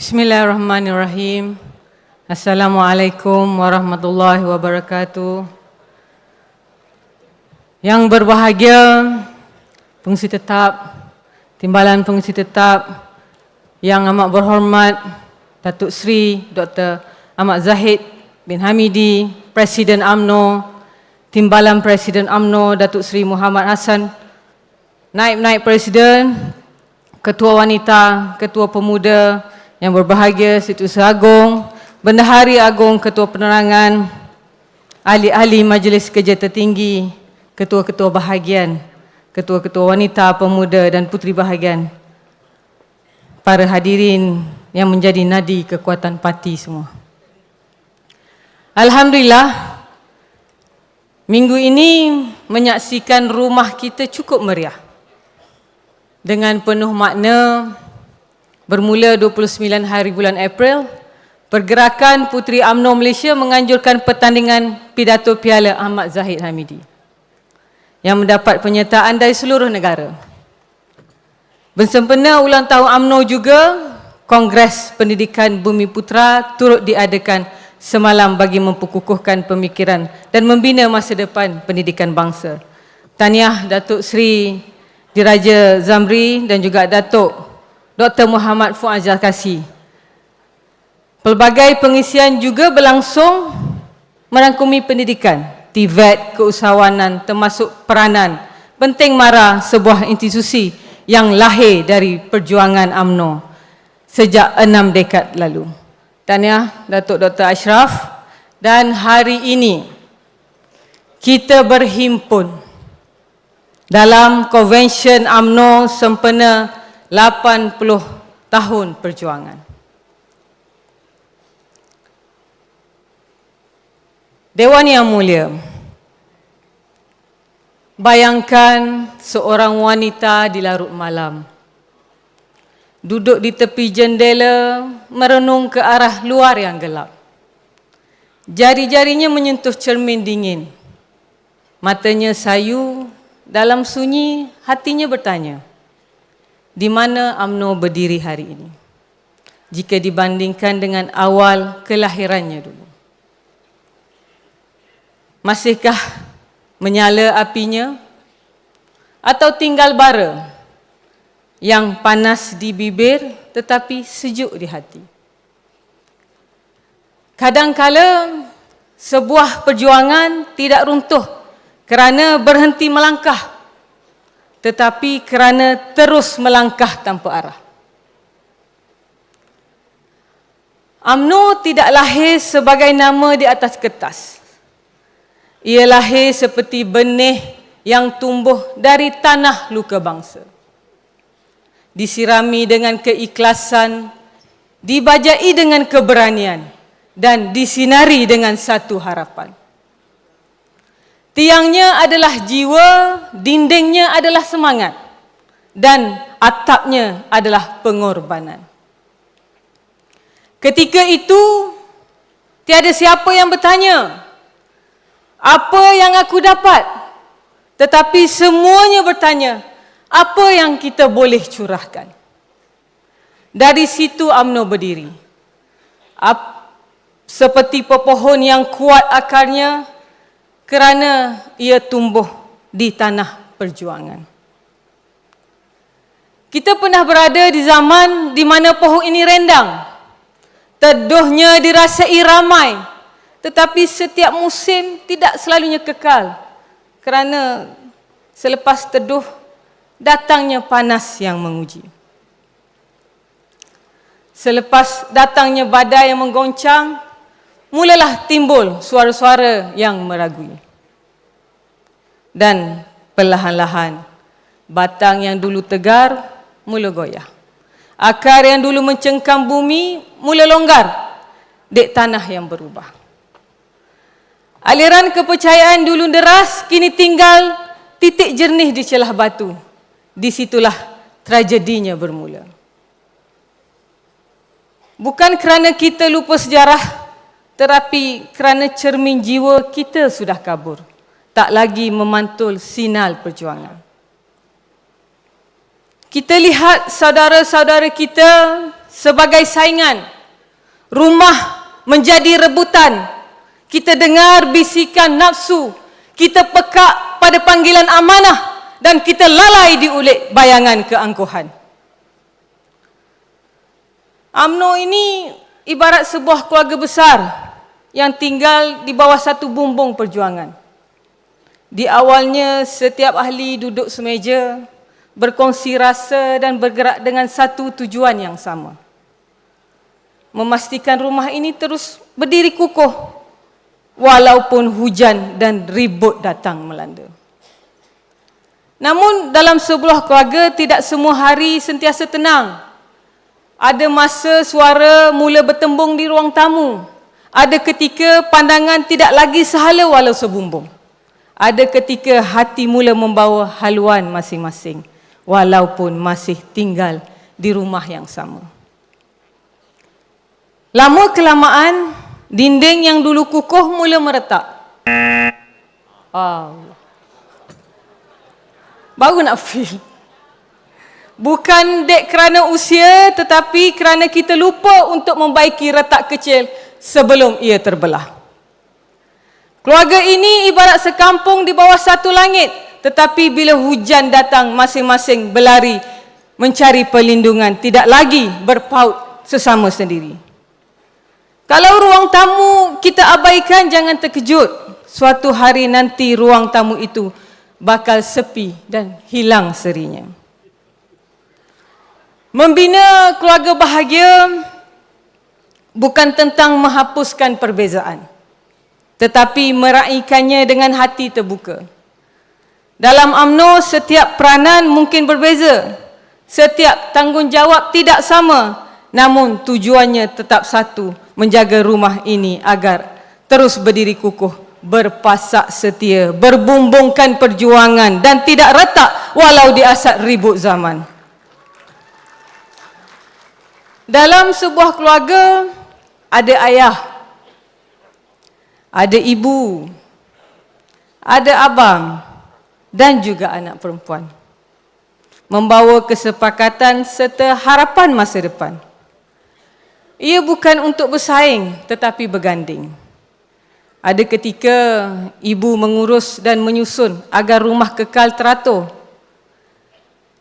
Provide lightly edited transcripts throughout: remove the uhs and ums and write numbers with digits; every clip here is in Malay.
Bismillahirrahmanirrahim. Assalamualaikum warahmatullahi wabarakatuh. Yang berbahagia, pengisi tetap, timbalan pengisi tetap, yang amat berhormat Datuk Seri Dr. Ahmad Zahid bin Hamidi, Presiden UMNO, Timbalan Presiden UMNO Datuk Seri Muhammad Hassan, Naib-Naib Presiden, Ketua Wanita, Ketua Pemuda, yang berbahagia Setiausaha Agung, Bendahari Agung, Ketua Penerangan, ahli-ahli Majlis Kerja Tertinggi, ketua-ketua bahagian, ketua-ketua wanita, pemuda dan puteri bahagian, para hadirin yang menjadi nadi kekuatan parti semua. Alhamdulillah, minggu ini menyaksikan rumah kita cukup meriah dengan penuh makna. Bermula 29 hari bulan April, Pergerakan Puteri UMNO Malaysia menganjurkan pertandingan pidato Piala Ahmad Zahid Hamidi yang mendapat penyertaan dari seluruh negara. Bersempena ulang tahun UMNO juga, Kongres Pendidikan Bumi Putera turut diadakan semalam bagi memperkukuhkan pemikiran dan membina masa depan pendidikan bangsa. Tahniah Datuk Seri Diraja Zamri dan juga Datuk Dr. Muhammad Fuad Zarkasi. Pelbagai pengisian juga berlangsung merangkumi pendidikan, TVET, keusahawanan termasuk peranan penting mara sebuah institusi yang lahir dari perjuangan UMNO sejak 6 dekad lalu. Tahniah Datuk Dr. Ashraf, dan hari ini kita berhimpun dalam Konvensyen UMNO sempena 80 tahun perjuangan. Dewan Yang Mulia, bayangkan seorang wanita di larut malam, duduk di tepi jendela merenung ke arah luar yang gelap. Jari-jarinya menyentuh cermin dingin. Matanya sayu, dalam sunyi hatinya bertanya, di mana UMNO berdiri hari ini jika dibandingkan dengan awal kelahirannya dulu? Masihkah menyala apinya atau tinggal bara yang panas di bibir tetapi sejuk di hati? Kadangkala sebuah perjuangan tidak runtuh kerana berhenti melangkah, tetapi kerana terus melangkah tanpa arah. UMNO tidak lahir sebagai nama di atas kertas. Ia lahir seperti benih yang tumbuh dari tanah luka bangsa. Disirami dengan keikhlasan, dibajai dengan keberanian, dan disinari dengan satu harapan. Tiangnya adalah jiwa, dindingnya adalah semangat, dan atapnya adalah pengorbanan. Ketika itu, tiada siapa yang bertanya, apa yang aku dapat? Tetapi semuanya bertanya, apa yang kita boleh curahkan? Dari situ UMNO berdiri. Seperti pepohon yang kuat akarnya, kerana ia tumbuh di tanah perjuangan. Kita pernah berada di zaman di mana pohon ini rendang. Teduhnya dirasai ramai, tetapi setiap musim tidak selalunya kekal. Kerana selepas teduh, datangnya panas yang menguji. Selepas datangnya badai yang menggoncang, mulalah timbul suara-suara yang meragui. Dan perlahan-lahan, batang yang dulu tegar mula goyah. Akar yang dulu mencengkam bumi mula longgar dek tanah yang berubah. Aliran kepercayaan dulu deras, kini tinggal titik jernih di celah batu. Disitulah tragedinya bermula. Bukan kerana kita lupa sejarah, tetapi kerana cermin jiwa kita sudah kabur, tak lagi memantul sinar perjuangan. Kita lihat saudara-saudara kita sebagai saingan. Rumah menjadi rebutan. Kita dengar bisikan nafsu. Kita pekak pada panggilan amanah dan kita lalai diulik bayangan keangkuhan. UMNO ini ibarat sebuah keluarga besar yang tinggal di bawah satu bumbung perjuangan. Di awalnya setiap ahli duduk semeja, berkongsi rasa dan bergerak dengan satu tujuan yang sama. Memastikan rumah ini terus berdiri kukuh walaupun hujan dan ribut datang melanda. Namun dalam sebuah keluarga tidak semua hari sentiasa tenang. Ada masa suara mula bertembung di ruang tamu. Ada ketika pandangan tidak lagi sehala walau sebumbung. Ada ketika hati mula membawa haluan masing-masing walaupun masih tinggal di rumah yang sama. Lama kelamaan, dinding yang dulu kukuh mula meretak. Allah. Baru nak feel. Bukan dek kerana usia, tetapi kerana kita lupa untuk membaiki retak kecil sebelum ia terbelah. Keluarga ini ibarat sekampung di bawah satu langit, tetapi bila hujan datang masing-masing berlari mencari perlindungan, tidak lagi berpaut sesama sendiri. Kalau ruang tamu kita abaikan, jangan terkejut. Suatu hari nanti ruang tamu itu bakal sepi dan hilang serinya. Membina keluarga bahagia bukan tentang menghapuskan perbezaan, tetapi meraihkannya dengan hati terbuka. Dalam UMNO, setiap peranan mungkin berbeza, setiap tanggungjawab tidak sama, namun tujuannya tetap satu, menjaga rumah ini agar terus berdiri kukuh, berpasak setia, berbumbungkan perjuangan dan tidak retak walau di asat ribut zaman. Dalam sebuah keluarga, ada ayah, ada ibu, ada abang dan juga anak perempuan. Membawa kesepakatan serta harapan masa depan. Ia bukan untuk bersaing tetapi berganding. Ada ketika ibu mengurus dan menyusun agar rumah kekal teratur.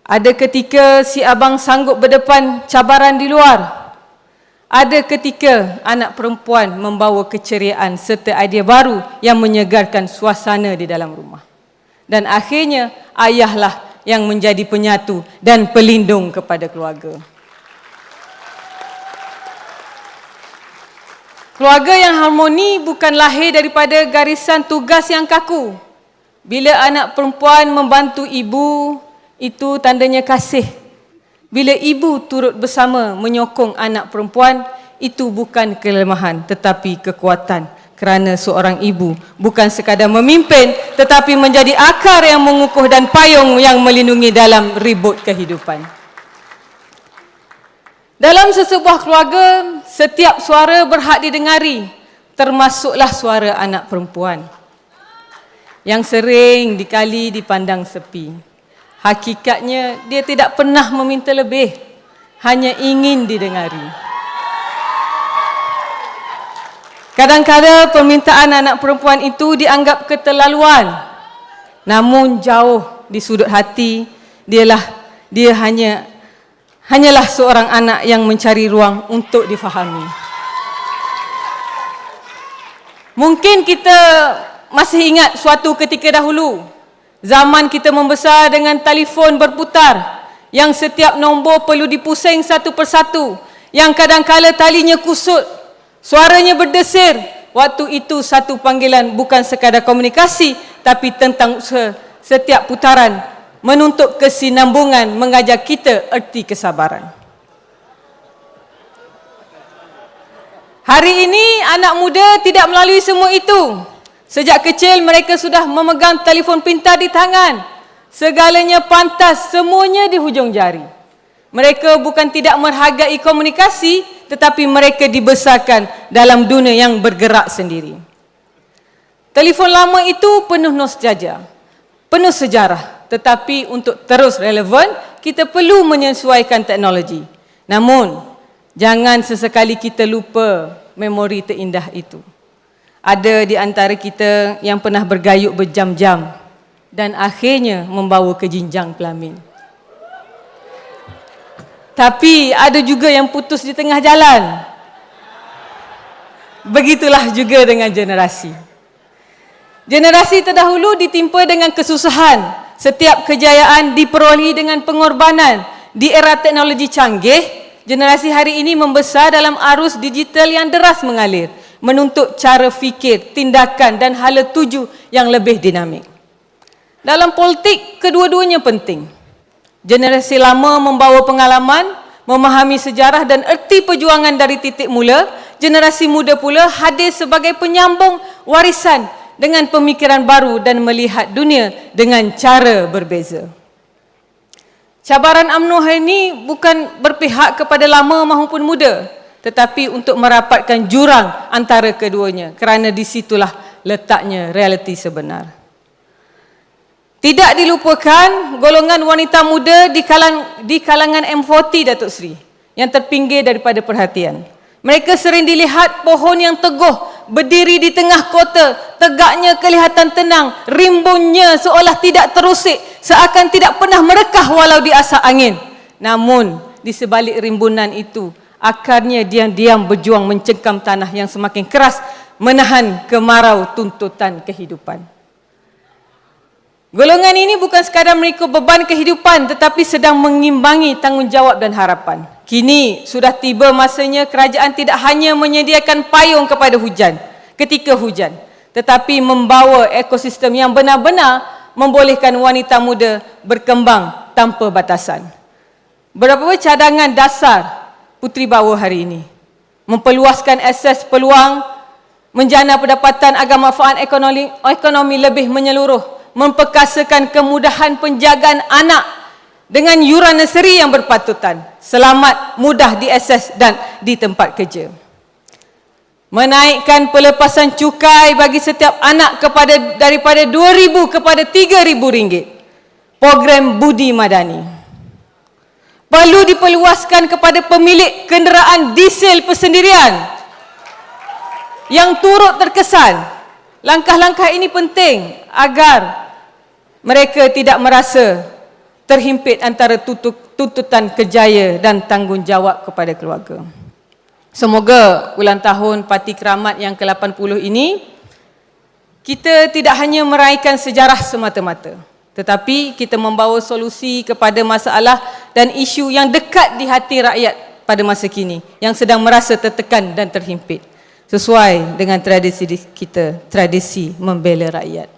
Ada ketika si abang sanggup berdepan cabaran di luar. Ada ketika anak perempuan membawa keceriaan serta idea baru yang menyegarkan suasana di dalam rumah. Dan akhirnya ayahlah yang menjadi penyatu dan pelindung kepada keluarga. Keluarga yang harmoni bukan lahir daripada garisan tugas yang kaku. Bila anak perempuan membantu ibu, itu tandanya kasih. Bila ibu turut bersama menyokong anak perempuan, itu bukan kelemahan tetapi kekuatan. Kerana seorang ibu bukan sekadar memimpin tetapi menjadi akar yang mengukuh dan payung yang melindungi dalam ribut kehidupan. Dalam sesebuah keluarga, setiap suara berhak didengari, termasuklah suara anak perempuan yang sering dikali dipandang sepi. Hakikatnya dia tidak pernah meminta lebih, hanya ingin didengari. Kadang-kadang permintaan anak perempuan itu dianggap keterlaluan. Namun jauh di sudut hati, dia hanyalah seorang anak yang mencari ruang untuk difahami. Mungkin kita masih ingat suatu ketika dahulu, zaman kita membesar dengan telefon berputar, yang setiap nombor perlu dipusing satu persatu, yang kadang-kala talinya kusut, suaranya berdesir. Waktu itu satu panggilan bukan sekadar komunikasi, tapi tentang setiap putaran menuntut kesinambungan, mengajar kita erti kesabaran. Hari ini anak muda tidak melalui semua itu. Sejak kecil mereka sudah memegang telefon pintar di tangan. Segalanya pantas, semuanya di hujung jari. Mereka bukan tidak menghargai komunikasi, tetapi mereka dibesarkan dalam dunia yang bergerak sendiri. Telefon lama itu penuh nostalgia, penuh sejarah, tetapi untuk terus relevan, kita perlu menyesuaikan teknologi. Namun, Jangan sesekali kita lupa memori terindah itu. Ada di antara kita yang pernah bergayut berjam-jam dan akhirnya membawa ke jinjang pelamin. Tapi ada juga yang putus di tengah jalan. Begitulah juga dengan generasi. Generasi terdahulu ditimpa dengan kesusahan. Setiap kejayaan diperolehi dengan pengorbanan. Di era teknologi canggih, generasi hari ini membesar dalam arus digital yang deras mengalir, menuntut cara fikir, tindakan dan hala tuju yang lebih dinamik. Dalam politik, kedua-duanya penting. Generasi lama membawa pengalaman, memahami sejarah dan erti perjuangan dari titik mula. Generasi muda pula hadir sebagai penyambung warisan dengan pemikiran baru dan melihat dunia dengan cara berbeza. Cabaran UMNO hari ini bukan berpihak kepada lama maupun muda, tetapi untuk merapatkan jurang antara keduanya, kerana di situlah letaknya realiti sebenar. Tidak dilupakan golongan wanita muda di kalangan M40 Datuk Seri yang terpinggir daripada perhatian. Mereka sering dilihat pohon yang teguh berdiri di tengah kota, tegaknya kelihatan tenang, rimbunnya seolah tidak terusik, seakan tidak pernah merekah walau di asak angin. Namun di sebalik rimbunan itu, akarnya diam-diam berjuang mencengkam tanah yang semakin keras, menahan kemarau tuntutan kehidupan. Golongan ini bukan sekadar merikul beban kehidupan, tetapi sedang mengimbangi tanggungjawab dan harapan. Kini sudah tiba masanya kerajaan tidak hanya menyediakan payung kepada hujan ketika hujan, tetapi membawa ekosistem yang benar-benar membolehkan wanita muda berkembang tanpa batasan. Berapa cadangan dasar puteri bawa hari ini? Memperluaskan akses peluang, menjana pendapatan agar manfaat ekonomi lebih menyeluruh, memperkasakan kemudahan penjagaan anak dengan yuran nursery yang berpatutan, selamat, mudah diakses dan di tempat kerja. Menaikkan pelepasan cukai bagi setiap anak daripada RM2,000 kepada RM3,000. Program Budi Madani. Perlu diperluaskan kepada pemilik kenderaan diesel persendirian yang turut terkesan. Langkah-langkah ini penting agar mereka tidak merasa terhimpit antara tuntutan kerjaya dan tanggungjawab kepada keluarga. Semoga ulang tahun Parti Keramat yang ke-80 ini, kita tidak hanya meraihkan sejarah semata-mata, tetapi kita membawa solusi kepada masalah dan isu yang dekat di hati rakyat pada masa kini, yang sedang merasa tertekan dan terhimpit, sesuai dengan tradisi kita, tradisi membela rakyat.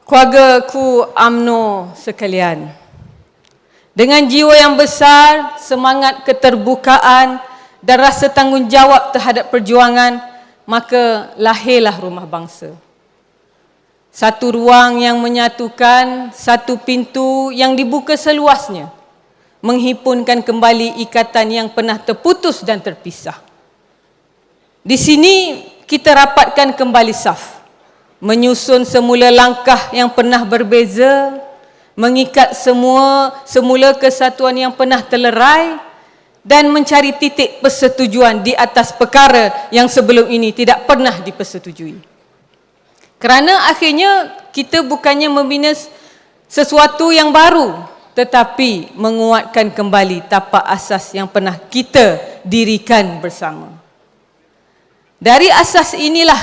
Keluargaku UMNO sekalian, dengan jiwa yang besar, semangat keterbukaan dan rasa tanggungjawab terhadap perjuangan, maka lahirlah Rumah Bangsa. Satu ruang yang menyatukan, satu pintu yang dibuka seluasnya, menghimpunkan kembali ikatan yang pernah terputus dan terpisah. Di sini kita rapatkan kembali saf, menyusun semula langkah yang pernah berbeza, mengikat semula kesatuan yang pernah terlerai, dan mencari titik persetujuan di atas perkara yang sebelum ini tidak pernah dipersetujui. Kerana akhirnya kita bukannya membina sesuatu yang baru, tetapi menguatkan kembali tapak asas yang pernah kita dirikan bersama. Dari asas inilah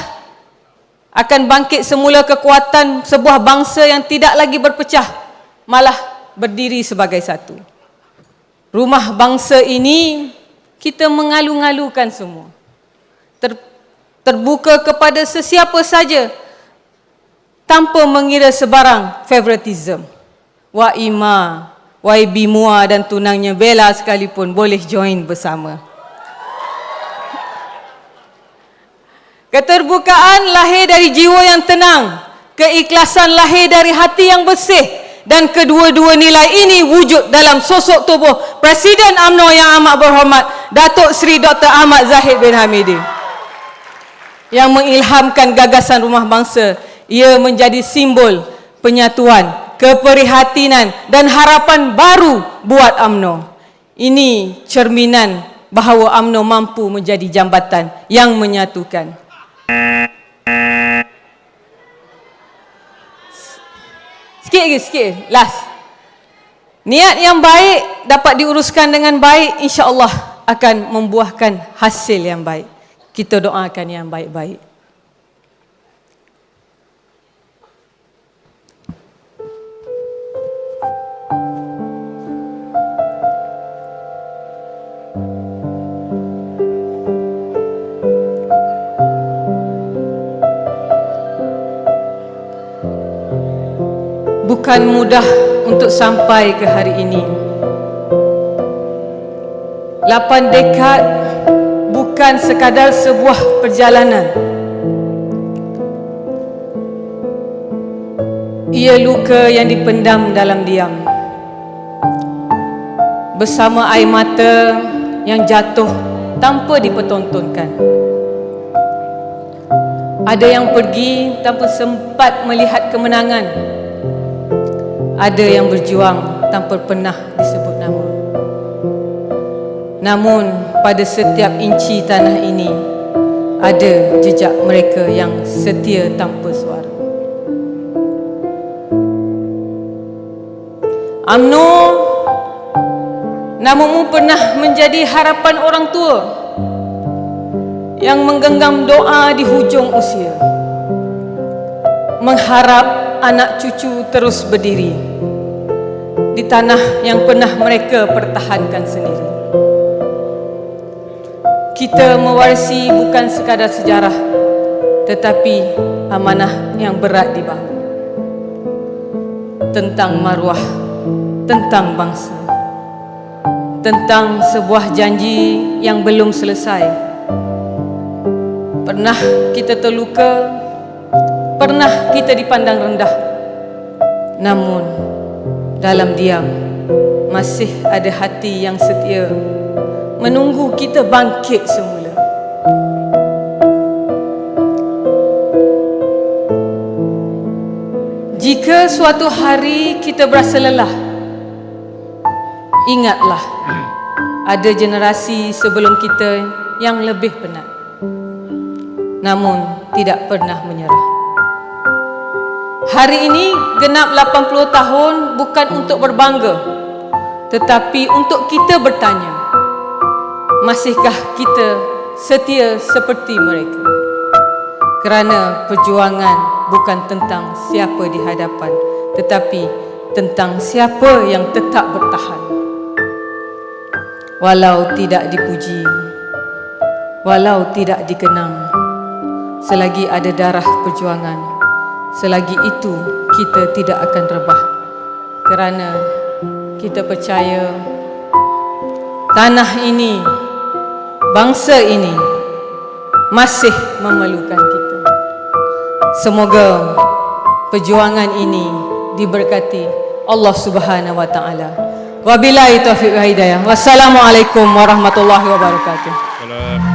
akan bangkit semula kekuatan sebuah bangsa yang tidak lagi berpecah, malah berdiri sebagai satu. Rumah bangsa ini kita mengalu-ngalukan semua, terbuka kepada sesiapa saja tanpa mengira sebarang favoritism. Ima, YB Mua dan tunangnya Bella sekalipun boleh join bersama. Keterbukaan lahir dari jiwa yang tenang, keikhlasan lahir dari hati yang bersih, dan kedua-dua nilai ini wujud dalam sosok tubuh Presiden UMNO yang amat berhormat Datuk Seri Dr. Ahmad Zahid bin Hamidi, yang mengilhamkan gagasan Rumah Bangsa. Ia menjadi simbol penyatuan, keprihatinan dan harapan baru buat UMNO. Ini cerminan bahawa UMNO mampu menjadi jambatan yang menyatukan. Sikit. Last. Niat yang baik dapat diuruskan dengan baik, insya-Allah akan membuahkan hasil yang baik. Kita doakan yang baik-baik. Bukan mudah untuk sampai ke hari ini. 8 dekad bukan sekadar sebuah perjalanan. Ia luka yang dipendam dalam diam. Bersama air mata yang jatuh tanpa dipertontonkan. Ada yang pergi tanpa sempat melihat kemenangan. Ada yang berjuang tanpa pernah disebut nama. Namun pada setiap inci tanah ini ada jejak mereka yang setia tanpa suara. UMNO namamu pernah menjadi harapan orang tua yang menggenggam doa di hujung usia, mengharap anak cucu terus berdiri di tanah yang pernah mereka pertahankan sendiri. Kita mewarisi bukan sekadar sejarah, tetapi amanah yang berat di bahu. Tentang maruah, tentang bangsa, tentang sebuah janji yang belum selesai. Pernah kita terluka, pernah kita dipandang rendah. Namun dalam diam masih ada hati yang setia menunggu kita bangkit semula. Jika suatu hari kita berasa lelah, ingatlah ada generasi sebelum kita yang lebih penat, namun tidak pernah menyerah. Hari ini genap 80 tahun bukan untuk berbangga, tetapi untuk kita bertanya, masihkah kita setia seperti mereka? Kerana perjuangan bukan tentang siapa di hadapan, tetapi tentang siapa yang tetap bertahan. Walau tidak dipuji, walau tidak dikenang, selagi ada darah perjuangan, selagi itu kita tidak akan rebah. Kerana kita percaya tanah ini, bangsa ini masih memerlukan kita. Semoga perjuangan ini diberkati Allah Subhanahu wa taala. Wabillahi taufiq wal hidayah. Wassalamualaikum warahmatullahi wabarakatuh.